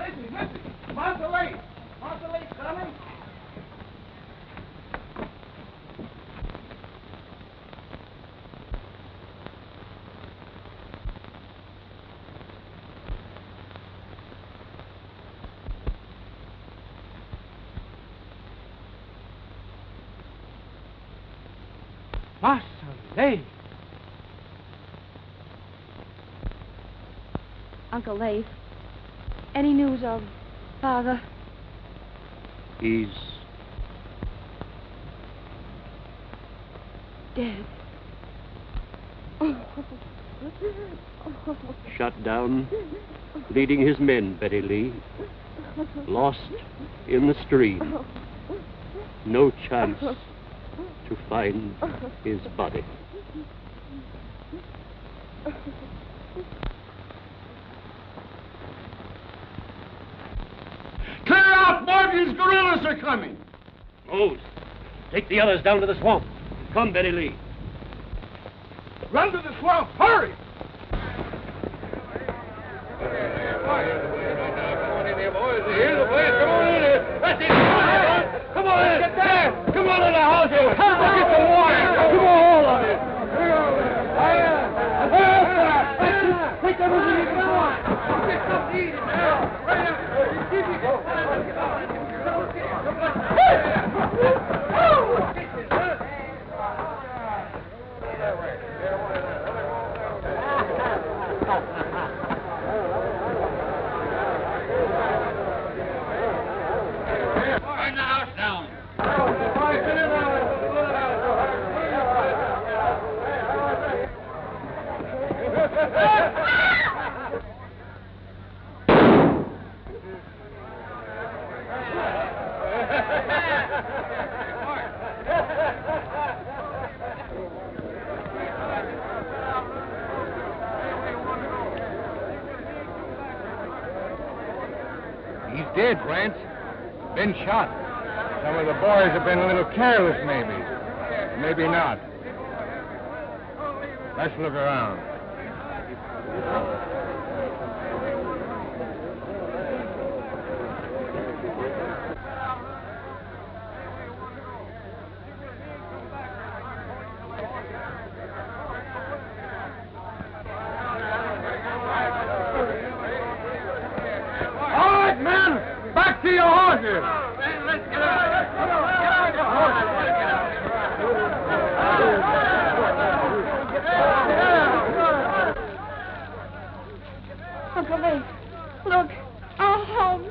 Listen. Monterey coming. Marcelay! Uncle Leif, any news of Father? He's dead. shot down, leading his men, Betty Lee. Lost in the stream. No chance to find his body. Clear out! Morgan's guerrillas are coming! Mose, take the others down to the swamp. Come, Betty Lee. Run to the swamp! Hurry! Here's the place. Come on in here. That's it. Come on in. Get there. Come on in the house here. Come on, get some water. Come on, all of you. Take everything you can want. Get something to eat. Right Burn the house down. He's dead, Rance. Been shot. Some of the boys have been a little careless, maybe. Maybe not. Let's look around. All right, men. Back to your horses. Let's get out. Uncle Leif, look, our home.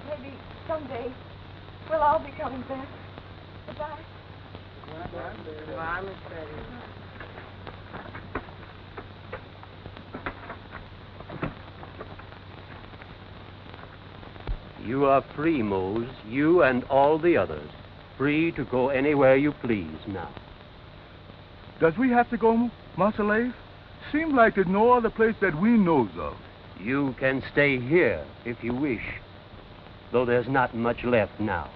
Maybe someday we'll all be coming back. Goodbye. Goodbye, Miss Betty. You are free, Mose. You and all the others. Free to go anywhere you please now. Does we have to go, Master Leif? Seems like there's no other place that we knows of. You can stay here if you wish, though there's not much left now.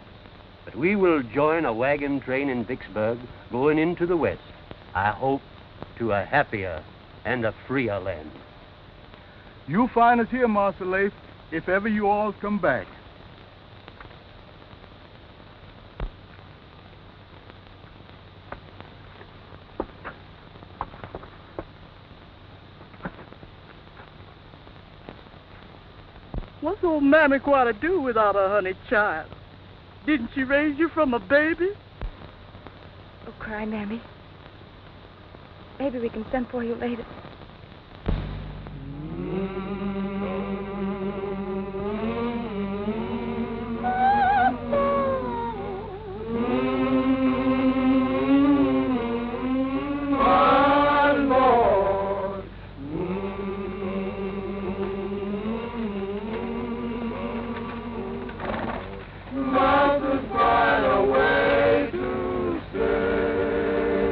But we will join a wagon train in Vicksburg going into the west. I hope to a happier and a freer land. You'll find us here, Master Leif, if ever you all come back. What's old Mammy going to do without her honey child? Didn't she raise you from a baby? Don't cry, Mammy. Maybe we can send for you later. Mountains fly away to stay.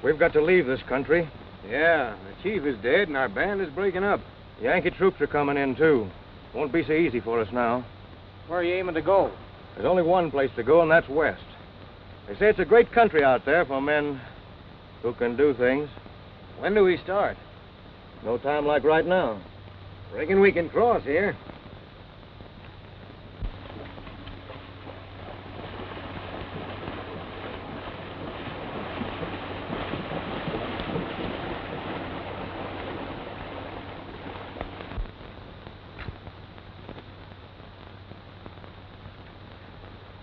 We've got to leave this country. Yeah, the chief is dead and our band is breaking up. Yankee troops are coming in, too. Won't be so easy for us now. Where are you aiming to go? There's only one place to go, and that's west. They say it's a great country out there for men who can do things. When do we start? No time like right now. Reckon we can cross here.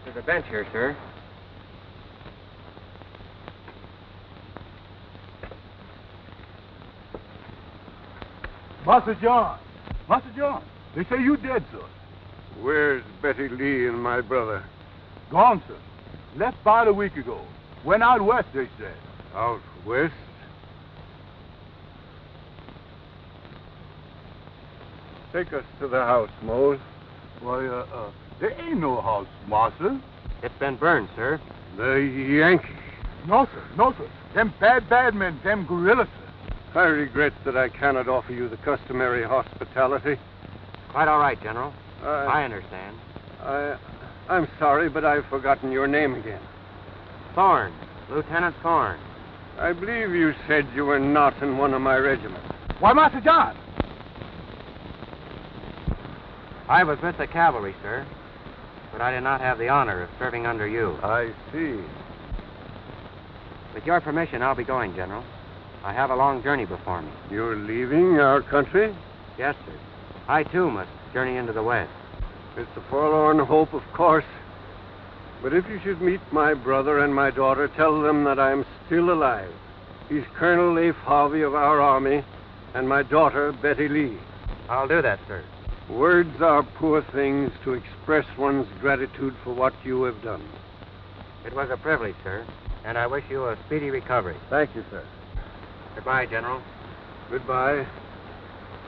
There's a bench here, sir. Master John. Master John, they say you dead, sir. Where's Betty Lee and my brother? Gone, sir. Left about a week ago. Went out west, they said. Out west? Take us to the house, Mose. Why, there ain't no house, master. It's been burned, sir. The Yankees. No, sir. No, sir. Them bad men, them guerrillas, sir. I regret that I cannot offer you the customary hospitality. Quite all right, General. I understand. I'm sorry, but I've forgotten your name again. Thorne. Lieutenant Thorne. I believe you said you were not in one of my regiments. Why, Master John? I was with the cavalry, sir. But I did not have the honor of serving under you. I see. With your permission, I'll be going, General. I have a long journey before me. You're leaving our country? Yes, sir. I, too, must journey into the West. It's a forlorn hope, of course. But if you should meet my brother and my daughter, tell them that I'm still alive. He's Colonel Leif Harvey of our army, and my daughter, Betty Lee. I'll do that, sir. Words are poor things to express one's gratitude for what you have done. It was a privilege, sir, and I wish you a speedy recovery. Thank you, sir. Goodbye, General. Goodbye.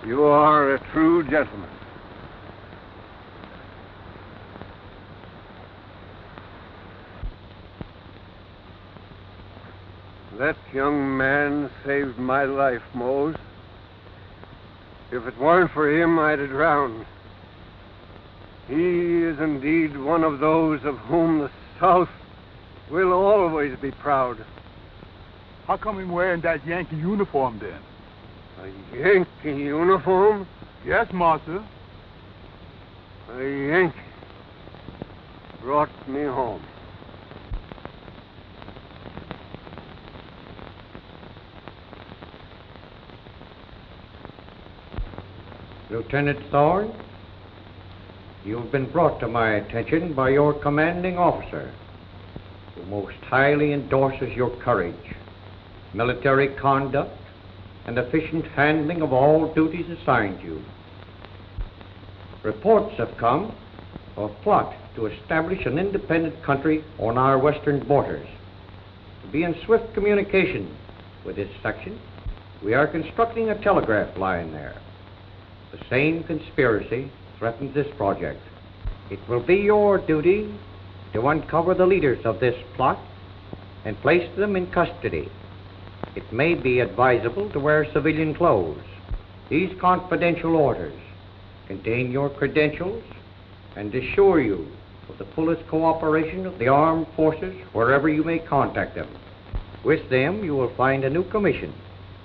You are a true gentleman. That young man saved my life, Mose. If it weren't for him, I'd have drowned. He is indeed one of those of whom the South will always be proud. How come him wearing that Yankee uniform, then? A Yankee uniform? Yes, master. A Yankee brought me home. Lieutenant Thorne, you have been brought to my attention by your commanding officer, who most highly endorses your courage, military conduct, and efficient handling of all duties assigned you. Reports have come of a plot to establish an independent country on our western borders. To be in swift communication with this section, we are constructing a telegraph line there. The same conspiracy threatens this project. It will be your duty to uncover the leaders of this plot and place them in custody. It may be advisable to wear civilian clothes. These confidential orders contain your credentials and assure you of the fullest cooperation of the armed forces wherever you may contact them. With them, you will find a new commission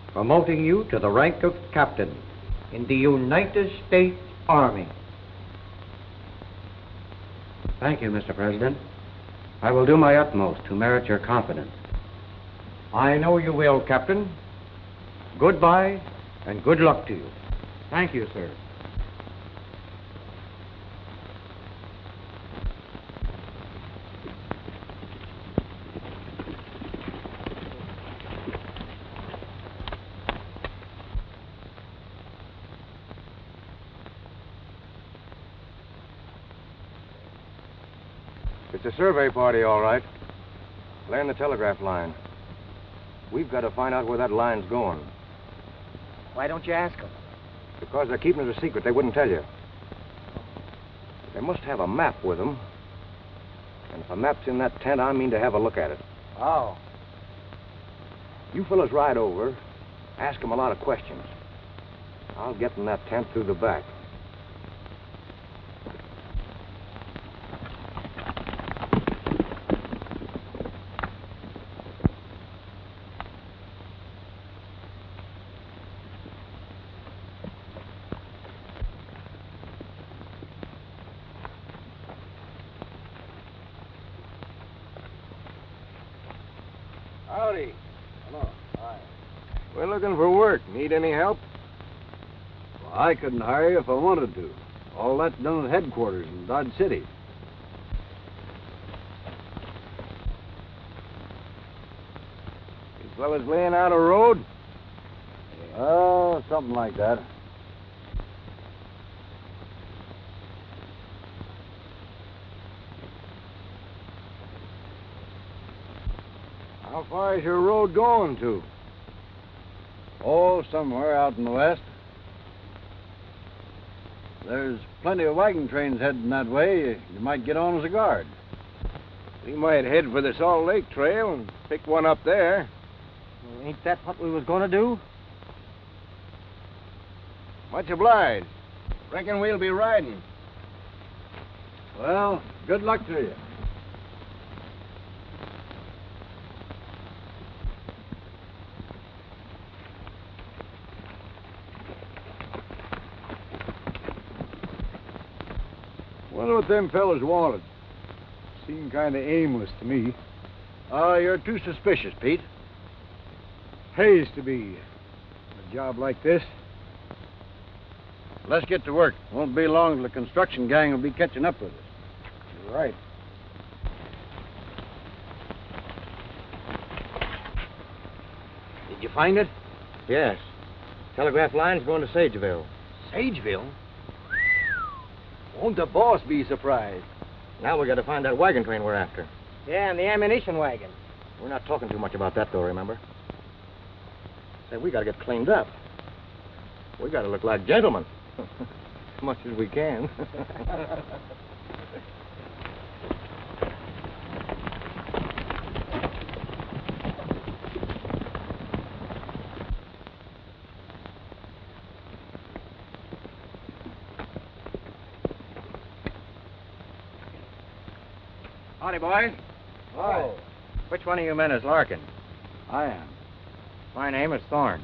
promoting you to the rank of captain in the United States Army. Thank you, Mr. President. I will do my utmost to merit your confidence. I know you will, Captain. Goodbye, and good luck to you. Thank you, sir. It's a survey party, all right. Laying the telegraph line. We've got to find out where that line's going. Why don't you ask them? Because they're keeping it a secret. They wouldn't tell you. They must have a map with them. And if a map's in that tent, I mean to have a look at it. Oh. You fellas ride over, ask them a lot of questions. I'll get in that tent through the back. Howdy. Hello. Hi. We're looking for work. Need any help? Well, I couldn't hire you if I wanted to. All that's done at headquarters in Dodge City. You fellas laying out a road? Oh, something like that. How far is your road going to? Oh, somewhere out in the west. There's plenty of wagon trains heading that way. You might get on as a guard. We might head for the Salt Lake Trail and pick one up there. Well, ain't that what we was going to do? Much obliged. Reckon we'll be riding. Well, good luck to you. Wonder what them fellas wanted. Seemed kind of aimless to me. Oh, you're too suspicious, Pete. Pays to be. A job like this. Let's get to work. Won't be long till the construction gang will be catching up with us. You're right. Did you find it? Yes. Telegraph line's going to Sageville. Sageville? Won't the boss be surprised? Now we got to find that wagon train we're after. Yeah, and the ammunition wagon. We're not talking too much about that, though, remember? Say, we got to get cleaned up. We got to look like gentlemen. As much as we can. Howdy, boys. Hi. Which one of you men is Larkin? I am. My name is Thorne.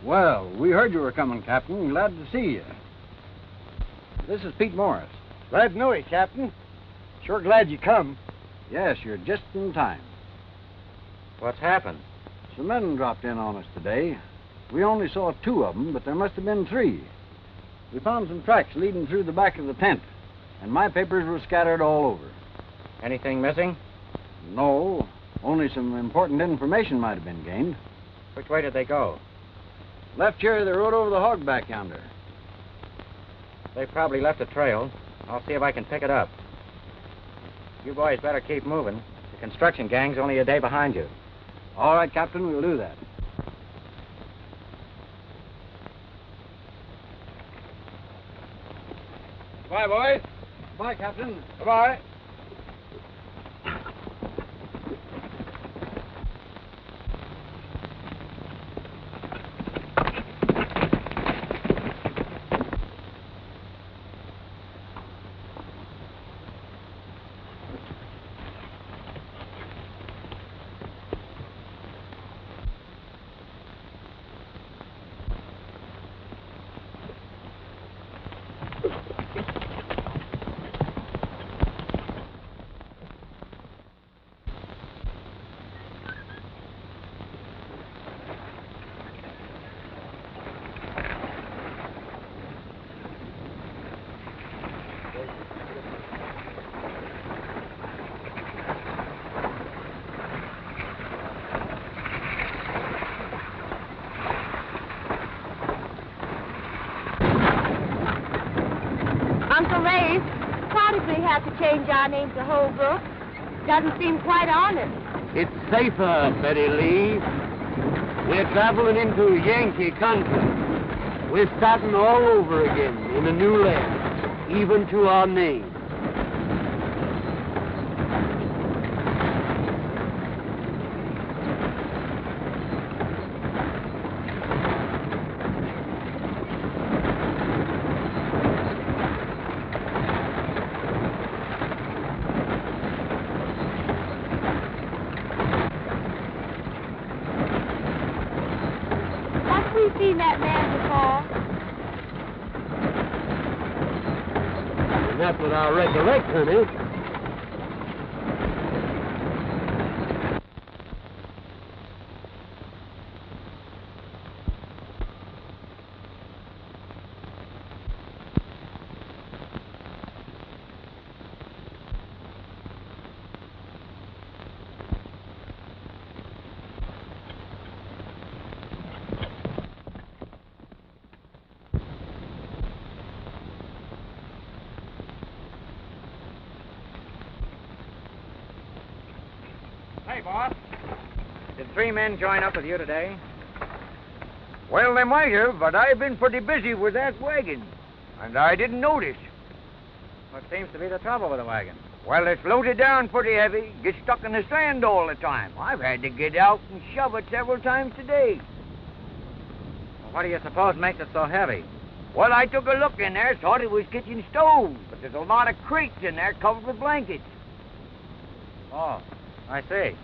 Well, we heard you were coming, Captain. Glad to see you. This is Pete Morris. Glad to know you, Captain. Sure glad you come. Yes, you're just in time. What's happened? Some men dropped in on us today. We only saw 2 of them, but there must have been 3. We found some tracks leading through the back of the tent, and my papers were scattered all over. Anything missing? No, only some important information might have been gained. Which way did they go? Left here, they rode over the hog back yonder. They probably left a trail. I'll see if I can pick it up. You boys better keep moving. The construction gang's only a day behind you. All right, Captain, we'll do that. Goodbye, boys. Bye, Captain. Goodbye. Uncle Ray, why did we have to change our name to Holbrook? Doesn't seem quite honest. It's safer, Betty Lee. We're traveling into Yankee country. We're starting all over again in a new land, even to our name. you seen that man before? Not that I recollect, honey. Hey, boss. Did 3 men join up with you today? Well, they might have, but I've been pretty busy with that wagon, and I didn't notice. What seems to be the trouble with the wagon? Well, it's loaded down pretty heavy, gets stuck in the sand all the time. I've had to get out and shove it several times today. Well, what do you suppose makes it so heavy? Well, I took a look in there, thought it was kitchen stove, but there's a lot of crates in there covered with blankets. Oh, I see.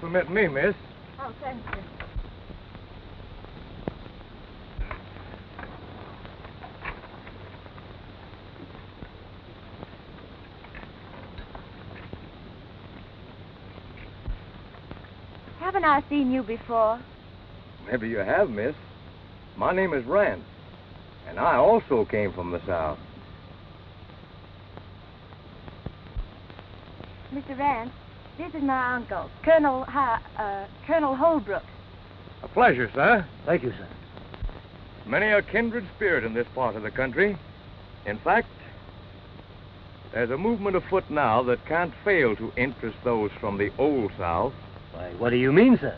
Permit me, miss. Oh, thank you. Haven't I seen you before? Maybe you have, miss. My name is Rand, and I also came from the South. Mr. Rand, this is my uncle, Colonel Holbrook. A pleasure, sir. Thank you, sir. Many a kindred spirit in this part of the country. In fact, there's a movement afoot now that can't fail to interest those from the Old South. Why, what do you mean, sir?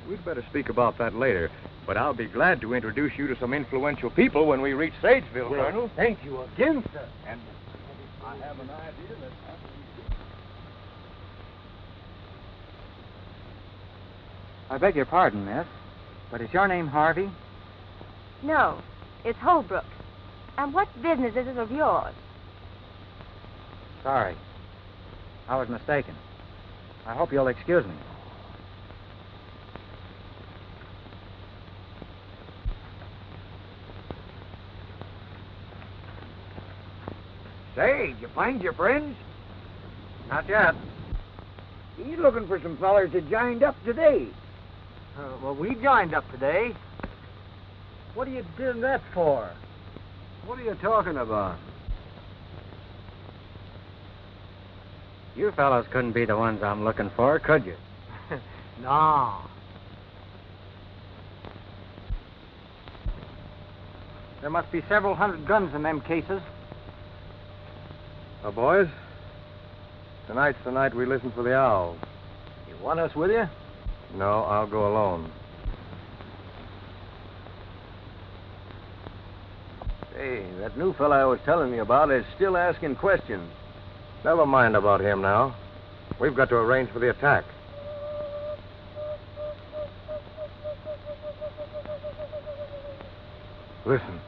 We'd better speak about that later, but I'll be glad to introduce you to some influential people when we reach Sageville, Well, Colonel. thank you again, sir. And I have an idea that... I beg your pardon, miss, but is your name Harvey? No, it's Holbrook. And what business is it of yours? Sorry. I was mistaken. I hope you'll excuse me. Say, did you find your friends? Not yet. He's looking for some fellers that joined up today. Well, we joined up today. What are you doing that for? What are you talking about? You fellows couldn't be the ones I'm looking for, could you? No. There must be several hundred guns in them cases. Well, boys, tonight's the night we listen for the owls. You want us with you? No, I'll go alone. Hey, that new fella I was telling you about is still asking questions. Never mind about him now. We've got to arrange for the attack. Listen.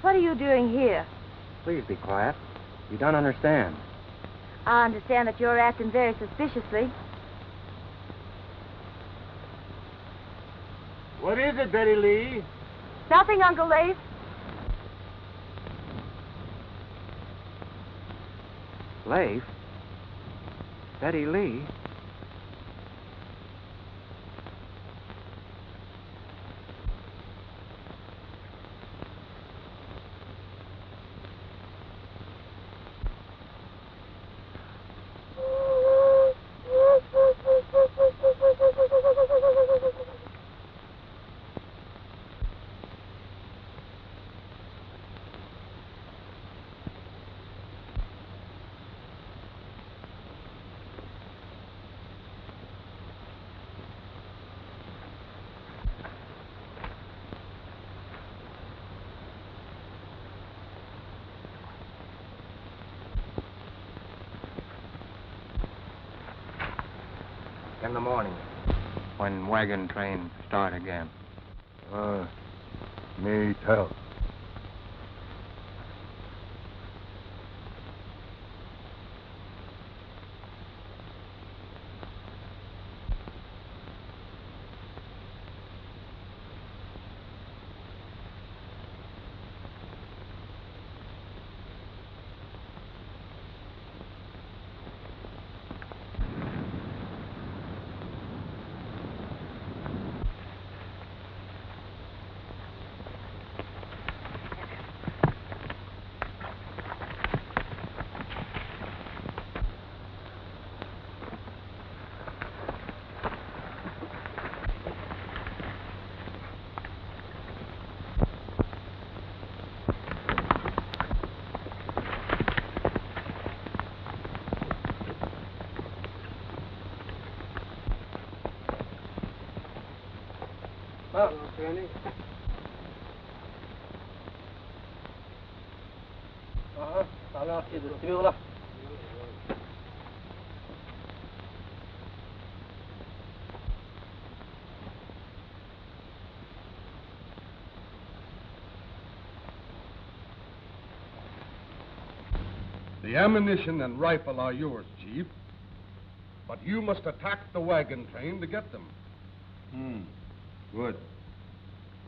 What are you doing here? Please be quiet. You don't understand. I understand that you're acting very suspiciously. What is it, Betty Lee? Nothing, Uncle Lace. Leif? Betty Lee? in the morning when wagon train start again. Me tell. The ammunition and rifle are yours, Chief. But you must attack the wagon train to get them. Good.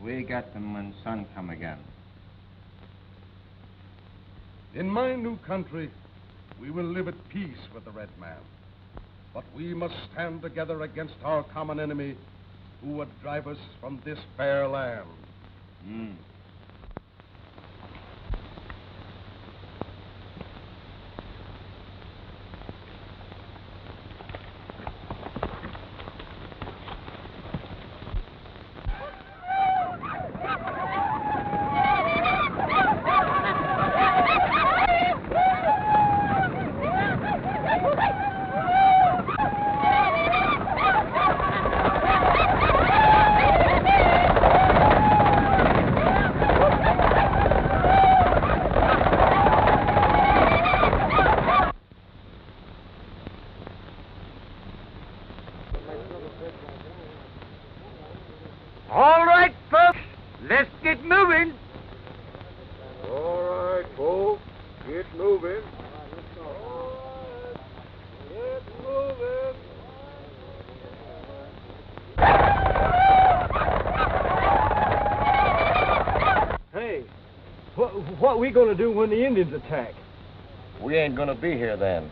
We got them when sun come again. In my new country, we will live at peace with the red man. But we must stand together against our common enemy who would drive us from this fair land. All right, folks, let's get moving. All right, folks, get moving. Get moving. Hey, what are we going to do when the Indians attack? We ain't going to be here then.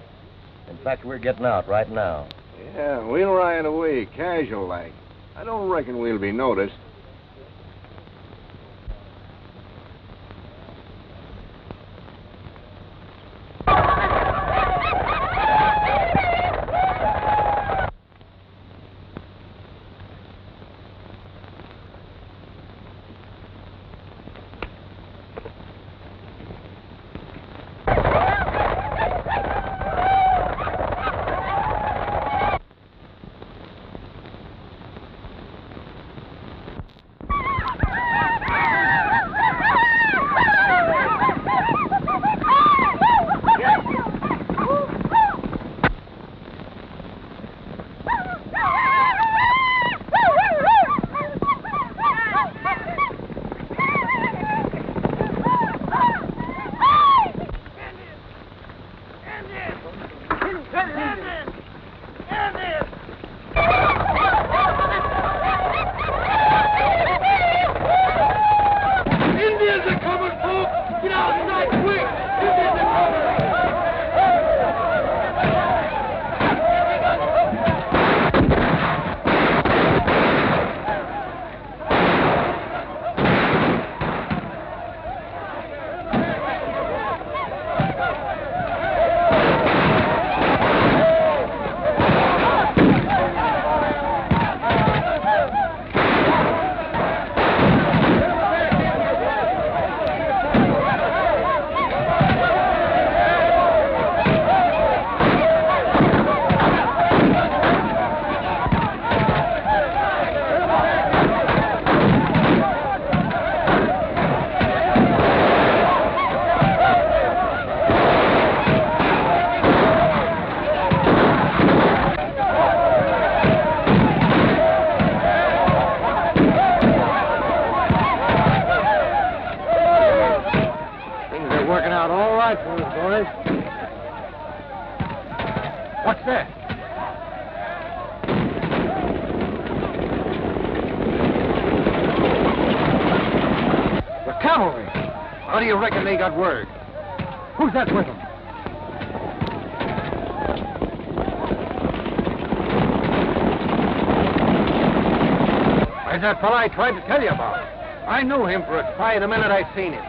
In fact, we're getting out right now. Yeah, we'll ride away casual like. I don't reckon we'll be noticed. do you reckon they got word? Who's that with them? Where's that fella I tried to tell you about? I knew him for a spy the minute I seen him.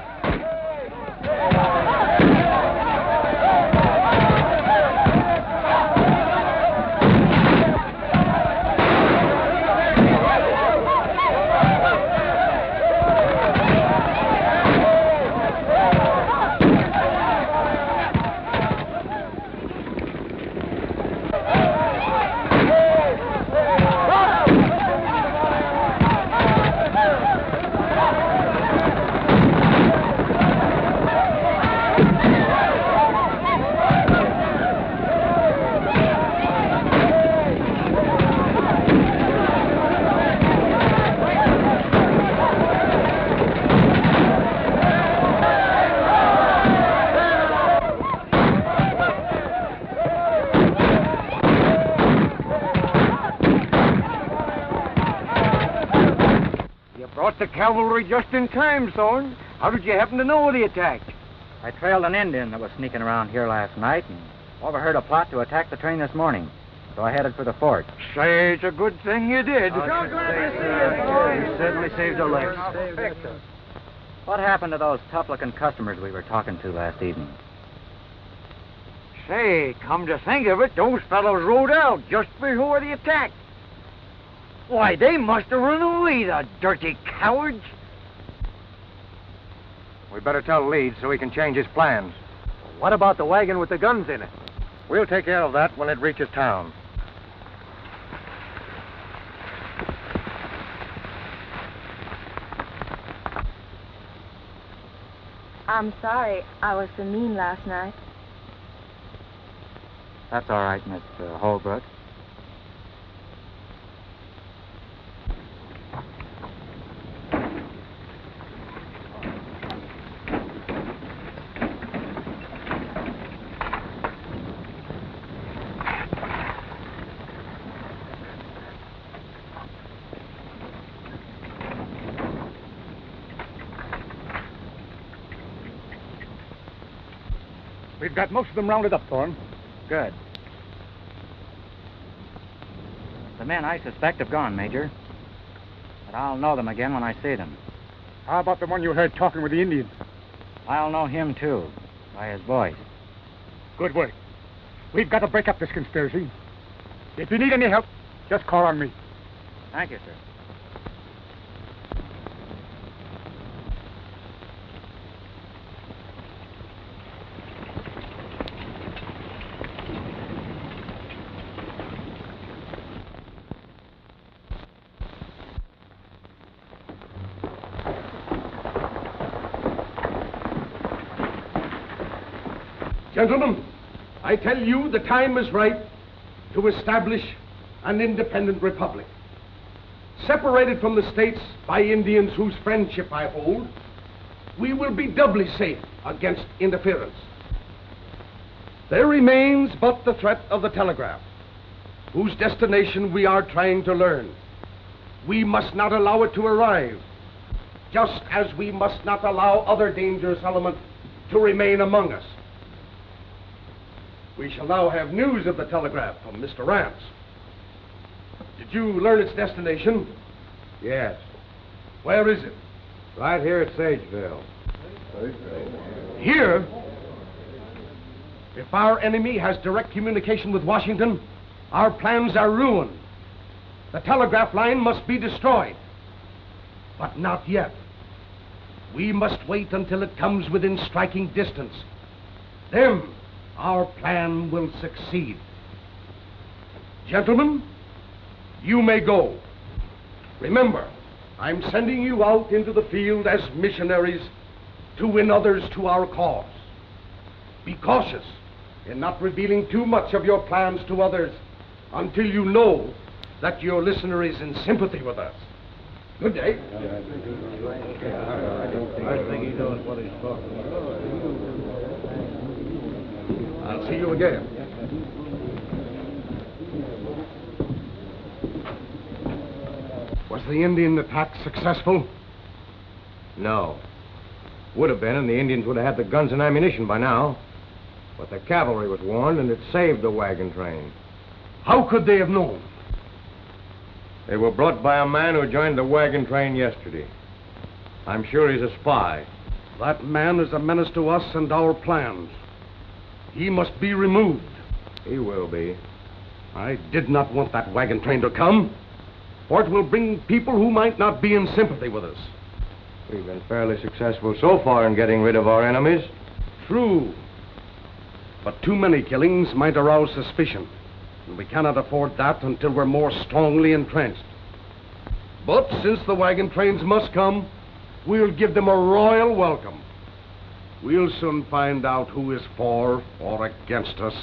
The cavalry just in time, Thorne. How did you happen to know of the attack? I trailed an Indian that was sneaking around here last night and overheard a plot to attack the train this morning. So I headed for the fort. Say, it's a good thing you did. You certainly saved a life. What happened to those tough-looking customers we were talking to last evening? Say, come to think of it, those fellows rode out just before the attack. Why, they must have run away, the dirty cowards. We better tell Leeds so he can change his plans. What about the wagon with the guns in it? We'll take care of that when it reaches town. I'm sorry I was so mean last night. That's all right, Miss Holbrook. We've got most of them rounded up, Thorne. Good. The men I suspect have gone, Major. But I'll know them again when I see them. How about the one you heard talking with the Indians? I'll know him, too, by his voice. Good work. We've got to break up this conspiracy. If you need any help, just call on me. Thank you, sir. Gentlemen, I tell you the time is right to establish an independent republic. Separated from the states by Indians whose friendship I hold, we will be doubly safe against interference. There remains but the threat of the telegraph, whose destination we are trying to learn. We must not allow it to arrive, just as we must not allow other dangerous elements to remain among us. We shall now have news of the telegraph from Mr. Rance. Did you learn its destination? Yes. Where is it? Right here at Sageville. Here? If our enemy has direct communication with Washington, our plans are ruined. The telegraph line must be destroyed. But not yet. We must wait until it comes within striking distance. Then our plan will succeed. Gentlemen, you may go. Remember, I'm sending you out into the field as missionaries to win others to our cause. Be cautious in not revealing too much of your plans to others until you know that your listener is in sympathy with us. Good day. I think he knows what he's talking about. I'll see you again. Was the Indian attack successful? No. Would have been, and the Indians would have had the guns and ammunition by now. But the cavalry was warned, and it saved the wagon train. How could they have known? They were brought by a man who joined the wagon train yesterday. I'm sure he's a spy. That man is a menace to us and our plans. He must be removed. He will be. I did not want that wagon train to come, for it will bring people who might not be in sympathy with us. We've been fairly successful so far in getting rid of our enemies. True. But too many killings might arouse suspicion, and we cannot afford that until we're more strongly entrenched. But since the wagon trains must come, we'll give them a royal welcome. We'll soon find out who is for or against us.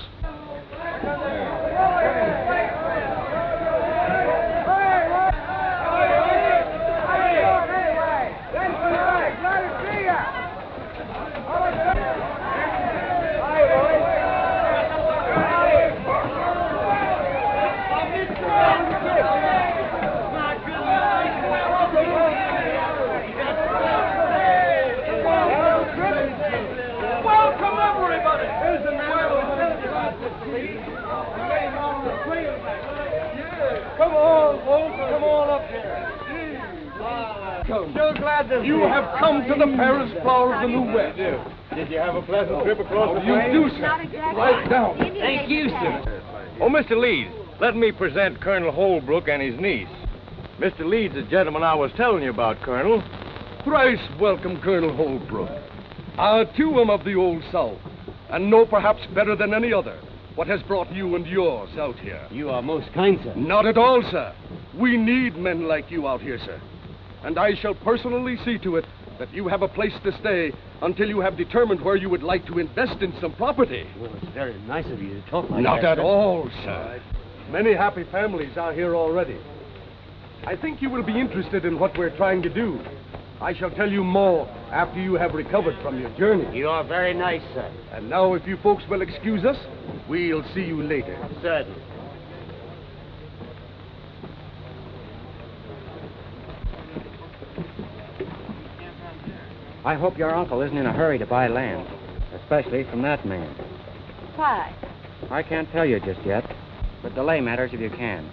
Come on, folks. Come on up here. So glad to see You have come to the fairest flower of the New West. Did you have a pleasant trip across the You plains? do, sir. Right down. Thank you, sir. Oh, Mr. Leeds, let me present Colonel Holbrook and his niece. Mr. Leeds, the gentleman I was telling you about, Colonel. Thrice welcome, Colonel Holbrook. I, too, am of the Old South, and know perhaps better than any other what has brought you and yours out here. You are most kind, sir. Not at all, sir. We need men like you out here, sir. And I shall personally see to it that you have a place to stay until you have determined where you would like to invest in some property. Well, it's very nice of you to talk like Not that. at all, sir. Many happy families are here already. I think you will be interested in what we're trying to do. I shall tell you more after you have recovered from your journey. You are very nice, sir. And now, if you folks will excuse us, we'll see you later. Certainly. I hope your uncle isn't in a hurry to buy land, especially from that man. Why? I can't tell you just yet, but delay matters if you can.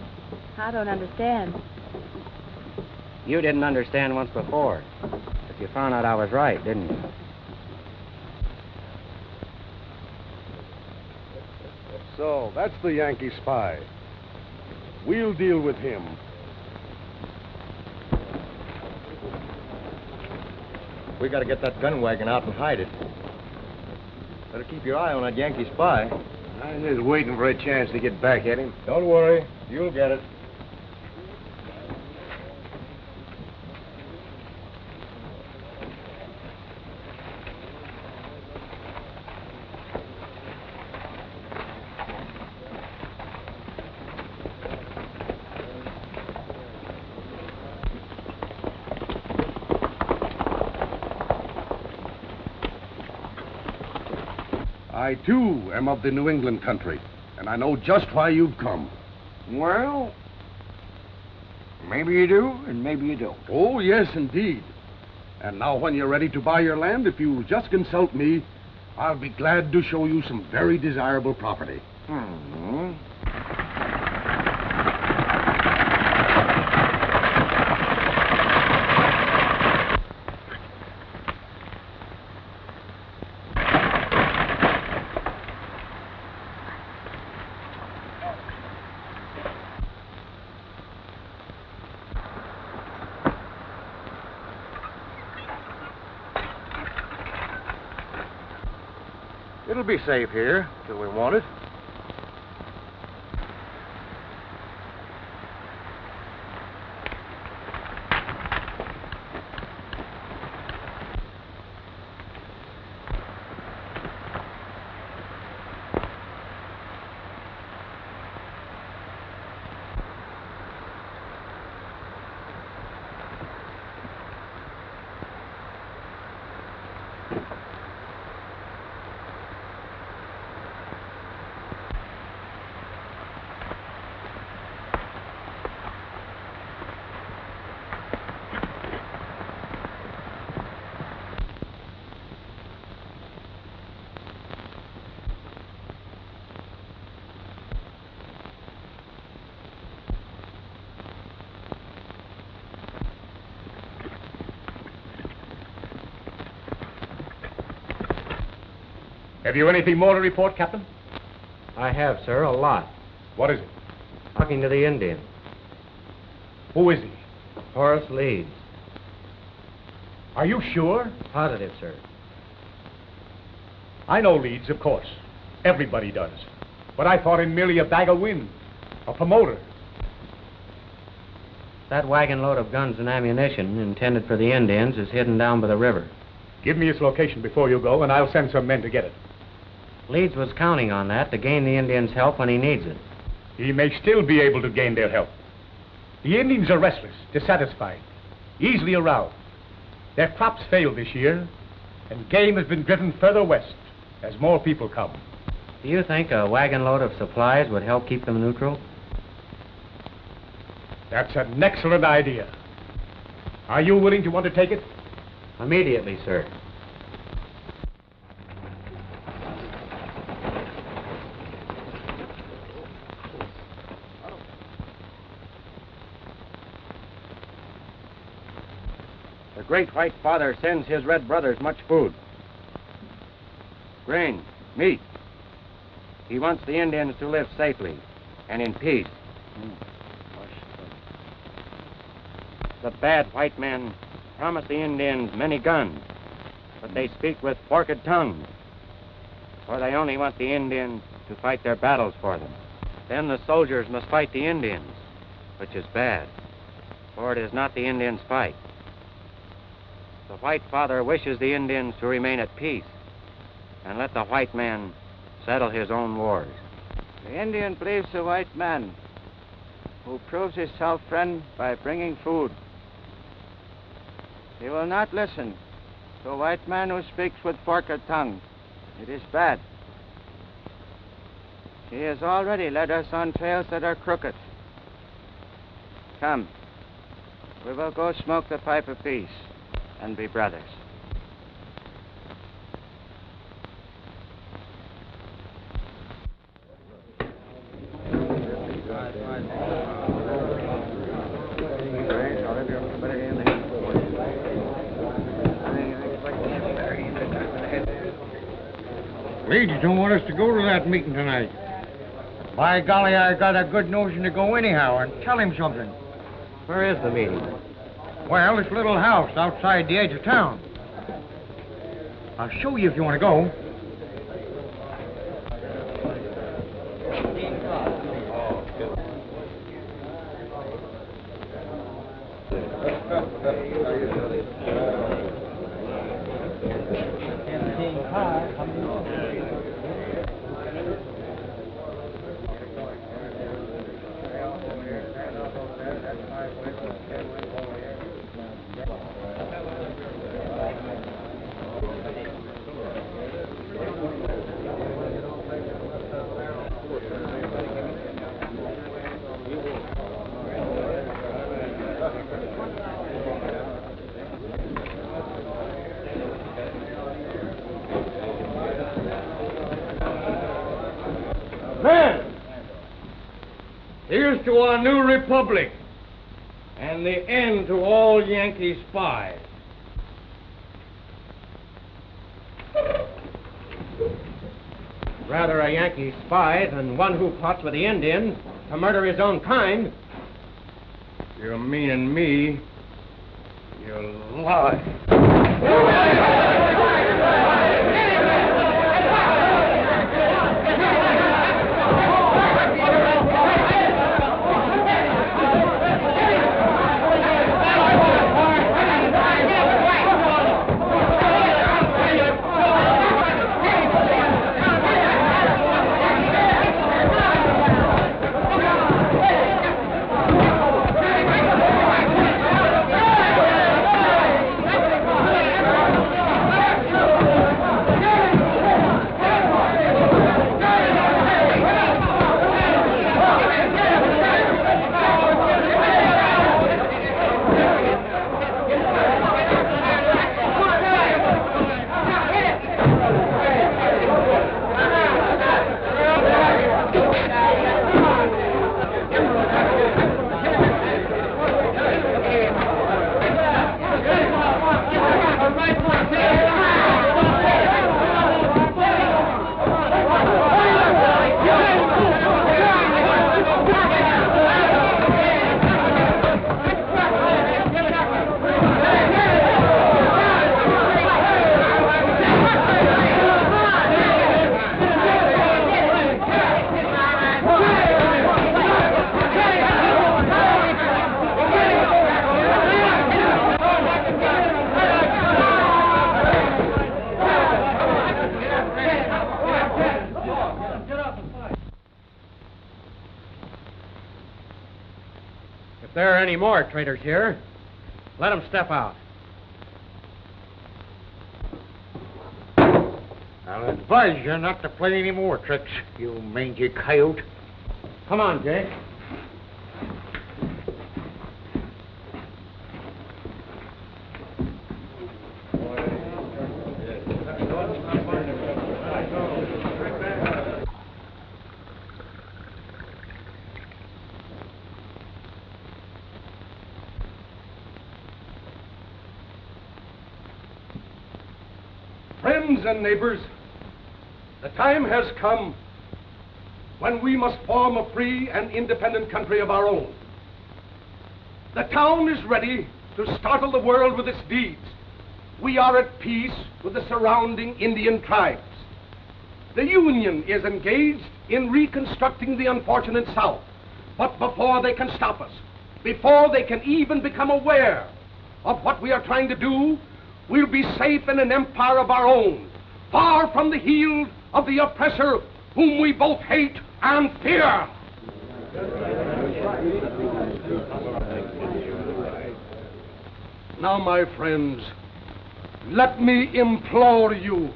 I don't understand. You didn't understand once before, but you found out I was right, didn't you? So, that's the Yankee spy. We'll deal with him. We gotta get that gun wagon out and hide it. Better keep your eye on that Yankee spy. I'm just waiting for a chance to get back at him. Don't worry, you'll get it. I, too, am of the New England country, and I know just why you've come. Well, maybe you do, and maybe you don't. Oh, yes, indeed. And now, when you're ready to buy your land, if you'll just consult me, I'll be glad to show you some very desirable property. Hmm. It'll be safe here till we want it. Have you anything more to report, Captain? I have, sir, a lot. What is it? Talking to the Indian. Who is he? Horace Leeds. Are you sure? Positive, sir. I know Leeds, of course. Everybody does. But I thought him merely a bag of wind. A promoter. That wagon load of guns and ammunition intended for the Indians is hidden down by the river. Give me its location before you go, and I'll send some men to get it. Leeds was counting on that to gain the Indians' help when he needs it. He may still be able to gain their help. The Indians are restless, dissatisfied, easily aroused. Their crops failed this year, and game has been driven further west as more people come. Do you think a wagon load of supplies would help keep them neutral? That's an excellent idea. Are you willing to undertake it? Immediately, sir. The Great White Father sends his red brothers much food. Grain, meat. He wants the Indians to live safely and in peace. The bad white men promise the Indians many guns, but they speak with forked tongues, for they only want the Indians to fight their battles for them. Then the soldiers must fight the Indians, which is bad, for it is not the Indians' fight. The White Father wishes the Indians to remain at peace and let the white man settle his own wars. The Indian believes the white man, who proves himself friend by bringing food. He will not listen to a white man who speaks with forked tongue. It is bad. He has already led us on trails that are crooked. Come, we will go smoke the pipe of peace and be brothers. Leeds don't want us to go to that meeting tonight. By golly, I got a good notion to go anyhow and tell him something. Where is the meeting? Well, this little house outside the edge of town. I'll show you if you want to go. Here's to our new republic and the end to all Yankee spies. Rather a Yankee spy than one who plots with the Indians to murder his own kind. You're meaning me. You lie. any more traitors here, let them step out. I'll advise you not to play any more tricks, you mangy coyote. Come on, Jake. Friends and neighbors, the time has come when we must form a free and independent country of our own. The town is ready to startle the world with its deeds. We are at peace with the surrounding Indian tribes. The Union is engaged in reconstructing the unfortunate South. But before they can stop us, before they can even become aware of what we are trying to do, we'll be safe in an empire of our own, far from the heel of the oppressor whom we both hate and fear. Now, my friends, let me implore you.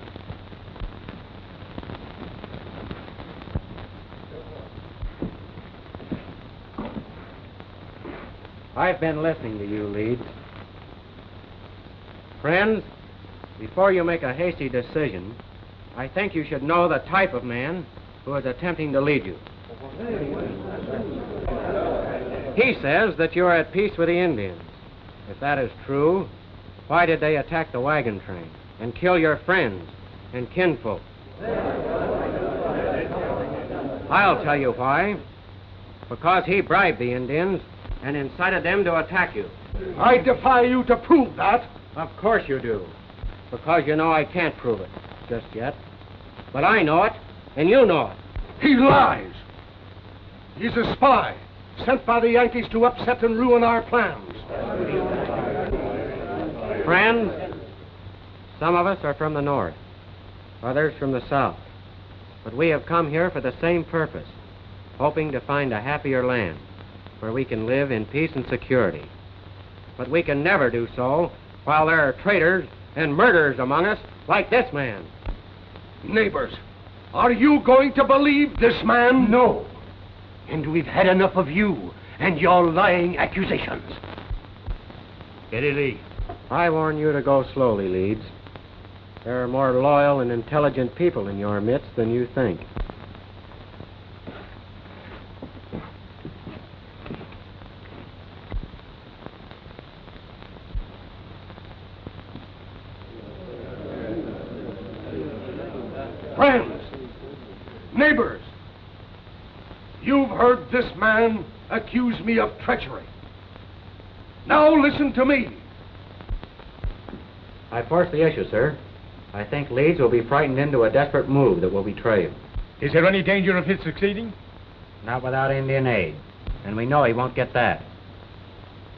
I've been listening to you, Leeds. Friends, before you make a hasty decision, I think you should know the type of man who is attempting to lead you. He says that you are at peace with the Indians. If that is true, why did they attack the wagon train and kill your friends and kinfolk? I'll tell you why. Because he bribed the Indians and incited them to attack you. I defy you to prove that. Of course you do. Because you know I can't prove it just yet. But I know it, and you know it. He lies. He's a spy sent by the Yankees to upset and ruin our plans. Friends, some of us are from the north, others from the south. But we have come here for the same purpose, hoping to find a happier land where we can live in peace and security. But we can never do so while there are traitors and murderers among us like this man. Neighbors, are you going to believe this man? No. And we've had enough of you and your lying accusations. Steady. I warn you to go slowly, Leeds. There are more loyal and intelligent people in your midst than you think. Friends, neighbors, you've heard this man accuse me of treachery. Now listen to me. I force the issue, sir. I think Leeds will be frightened into a desperate move that will betray him. Is there any danger of his succeeding? Not without Indian aid, and we know he won't get that.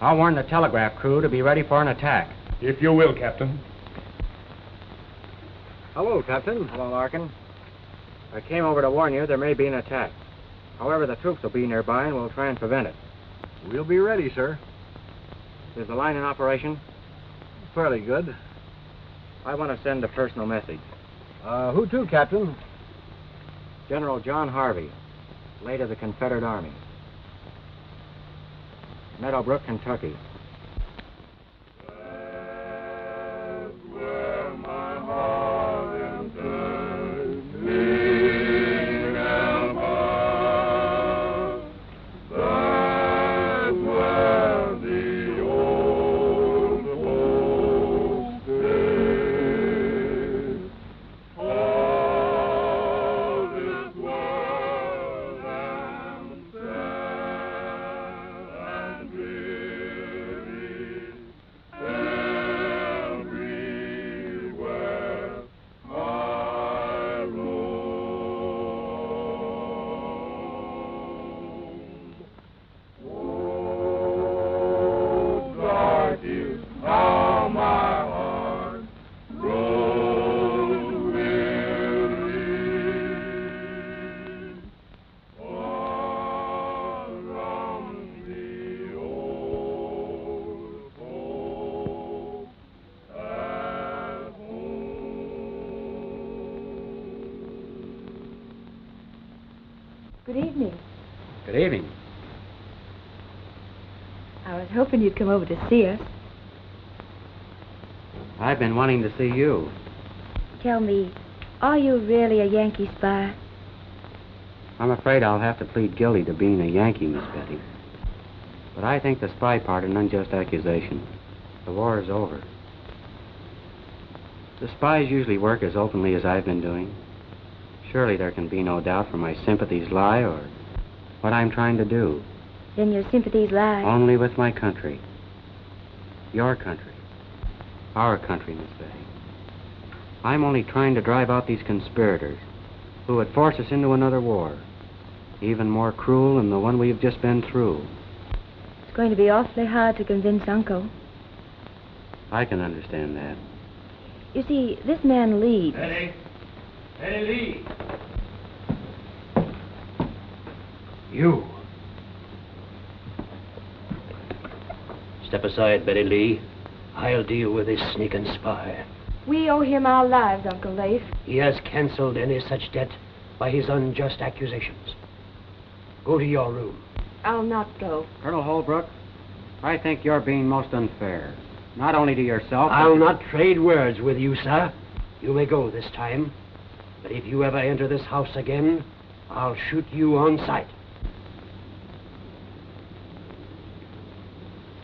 I'll warn the telegraph crew to be ready for an attack. If you will, Captain. Hello, Captain. Hello, Larkin. I came over to warn you there may be an attack. However, the troops will be nearby and we'll try and prevent it. We'll be ready, sir. Is the line in operation? Fairly good. I want to send a personal message. Who to, Captain? General John Harvey, late of the Confederate Army. Meadowbrook, Kentucky. Good evening. Good evening. I was hoping you'd come over to see us. I've been wanting to see you. Tell me, are you really a Yankee spy? I'm afraid I'll have to plead guilty to being a Yankee, Miss Betty. But I think the spy part an unjust accusation. The war is over. The spies usually work as openly as I've been doing. Surely there can be no doubt where my sympathies lie or what I'm trying to do. Then your sympathies lie. Only with my country. Your country. Our country, Miss Betty. I'm only trying to drive out these conspirators who would force us into another war, even more cruel than the one we've just been through. It's going to be awfully hard to convince Uncle. I can understand that. You see, this man leads. Betty Lee. You. Step aside, Betty Lee. I'll deal with this sneaking spy. We owe him our lives, Uncle Leif. He has canceled any such debt by his unjust accusations. Go to your room. I'll not go. Colonel Holbrook, I think you're being most unfair. Not only to yourself... I'll not trade words with you, sir. You may go this time. But if you ever enter this house again, I'll shoot you on sight.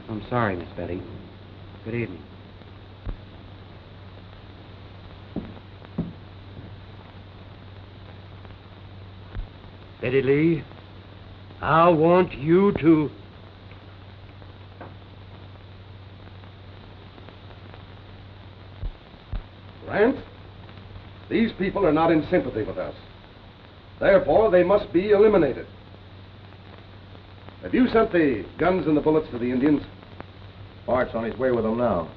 I'm sorry, Miss Betty. Good evening. Betty Lee, I want you to... Rance, these people are not in sympathy with us. Therefore, they must be eliminated. Have you sent the guns and the bullets to the Indians? Bart's on his way with them now.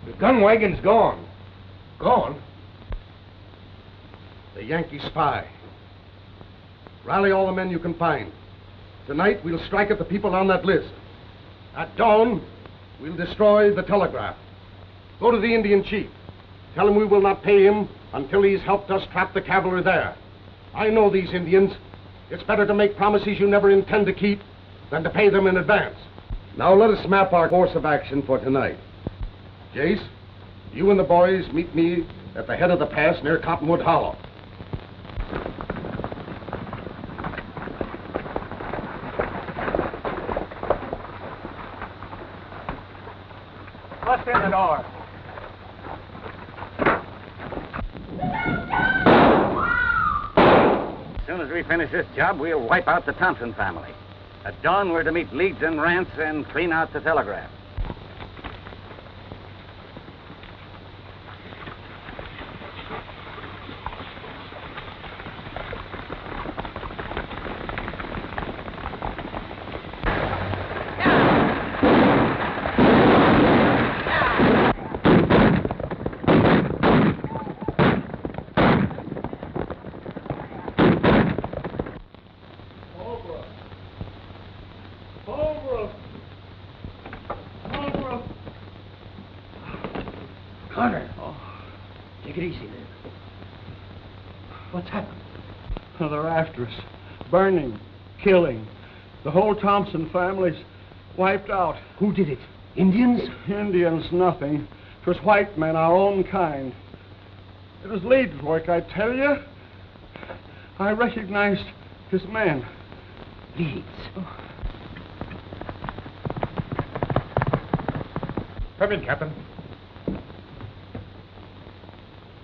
The gun wagon's gone. Gone? The Yankee spy. Rally all the men you can find. Tonight, we'll strike at the people on that list. At dawn, we'll destroy the telegraph. Go to the Indian chief. Tell him we will not pay him until he's helped us trap the cavalry there. I know these Indians. It's better to make promises you never intend to keep than to pay them in advance. Now let us map our course of action for tonight. Jace, you and the boys meet me at the head of the pass near Cottonwood Hollow. Bust in the door. As soon as we finish this job, we'll wipe out the Thompson family. At dawn, we're to meet Leeds and Rance and clean out the telegraph. Carter. Oh, take it easy there. What's happened? Oh, they're after us. Burning, killing. The whole Thompson family's wiped out. Who did it? Indians? Indians, nothing. It was white men, our own kind. It was Leeds' work, I tell you. I recognized his men. Leeds. Oh. Come in, Captain.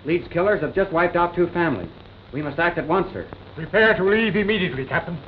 Leeds' killers have just wiped out 2 families. We must act at once, sir. Prepare to leave immediately, Captain.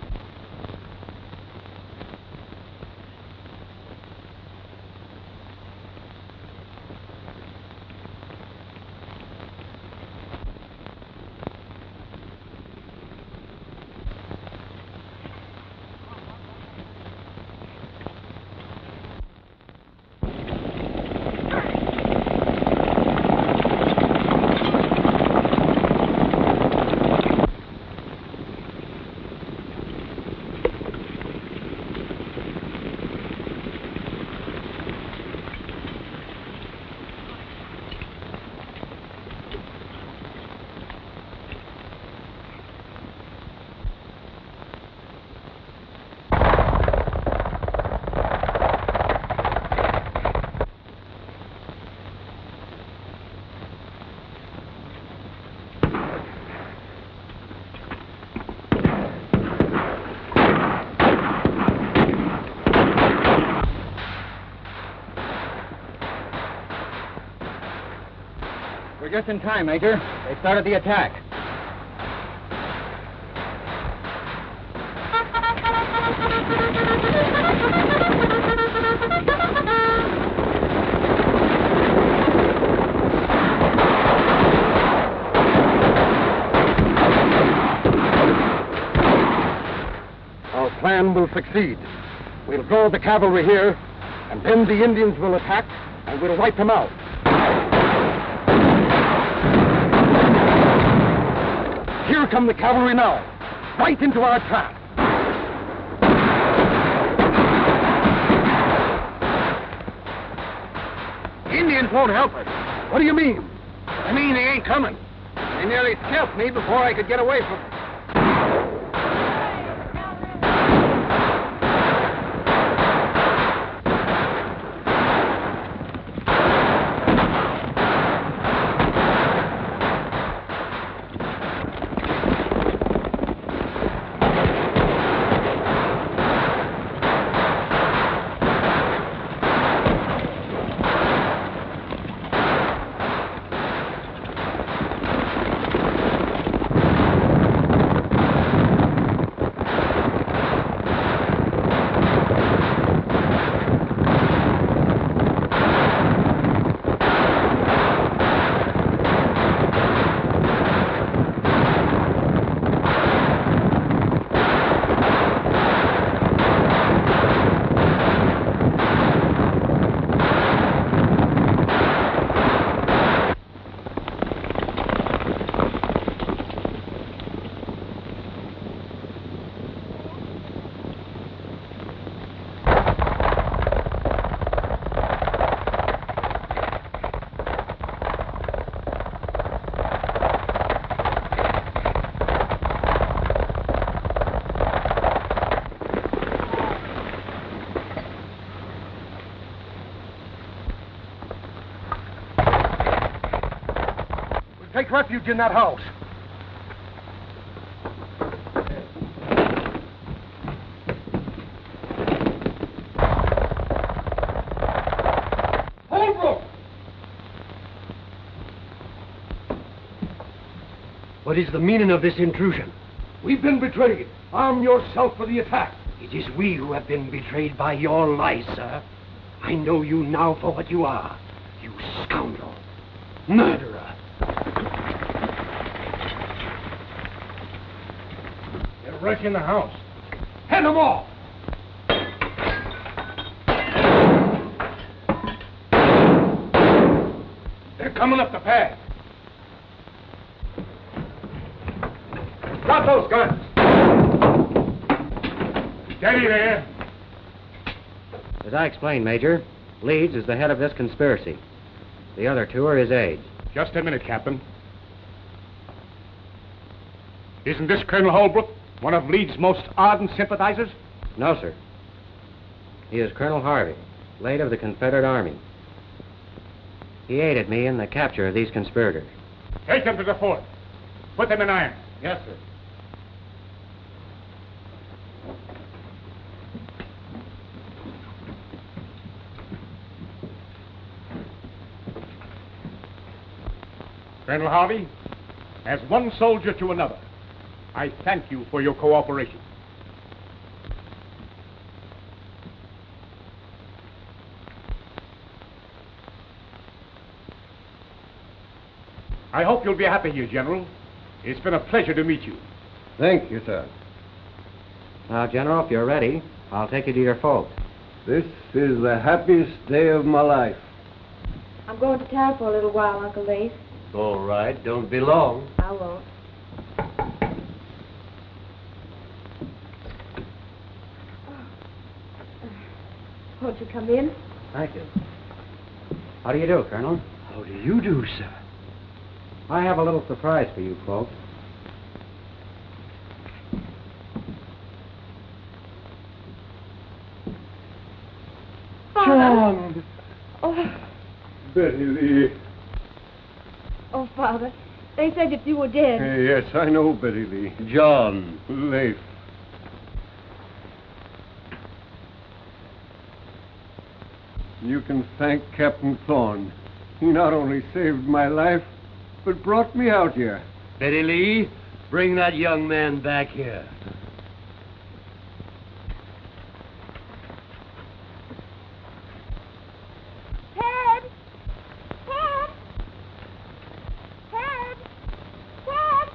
just in time, Major. They started the attack. Our plan will succeed. We'll draw the cavalry here, and then the Indians will attack, and we'll wipe them out. Here come the cavalry now, right into our trap. The Indians won't help us. What do you mean? I mean, they ain't coming. They nearly scalped me before I could get away from them. Take refuge in that house. Holbrook! What is the meaning of this intrusion? We've been betrayed. Arm yourself for the attack. It is we who have been betrayed by your lies, sir. I know you now for what you are. You scoundrel. Murderer. They're wrecking the house. Head them off! They're coming up the path. Drop those guns! Steady there. As I explained, Major, Leeds is the head of this conspiracy. The other two are his aides. Just a minute, Captain. Isn't this Colonel Holbrook one of Leeds' most ardent sympathizers? No, sir. He is Colonel Harvey, late of the Confederate Army. He aided me in the capture of these conspirators. Take them to the fort. Put them in irons. Yes, sir. Colonel Harvey, as one soldier to another, I thank you for your cooperation. I hope you'll be happy here, General. It's been a pleasure to meet you. Thank you, sir. Now, General, if you're ready, I'll take you to your folks. This is the happiest day of my life. I'm going to town for a little while, Uncle Lace. All right, don't be long. I won't. Won't you come in? Thank you. How do you do, Colonel? How do you do, sir? I have a little surprise for you folks. Father. John! Oh, Betty Lee. oh, Father. They said that you were dead. Yes, I know Betty Lee. John. Leif. You can thank Captain Thorne. He not only saved my life, what brought me out here. Betty Lee, bring that young man back here. Ted! Ted! Ted! Ted!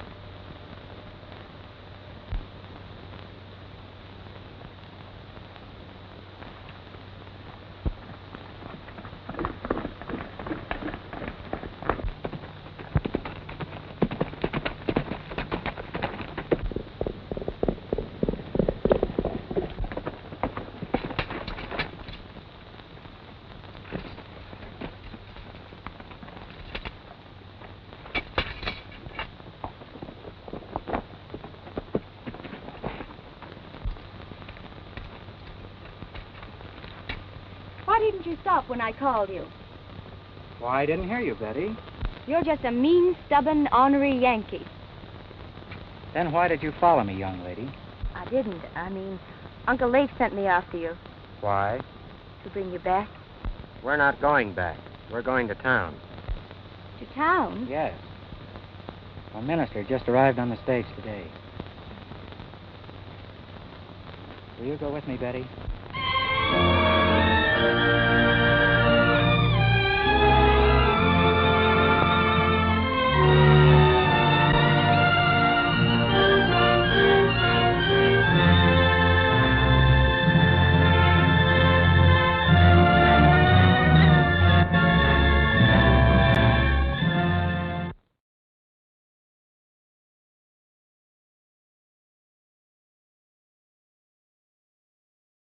Why didn't you stop when I called you? Why, I didn't hear you, Betty. You're just a mean, stubborn, ornery Yankee. Then why did you follow me, young lady? I didn't. Uncle Leif sent me after you Why? to bring you back. We're not going back. We're going to town. To town? Yes. A minister just arrived on the stage today. Will you go with me, Betty?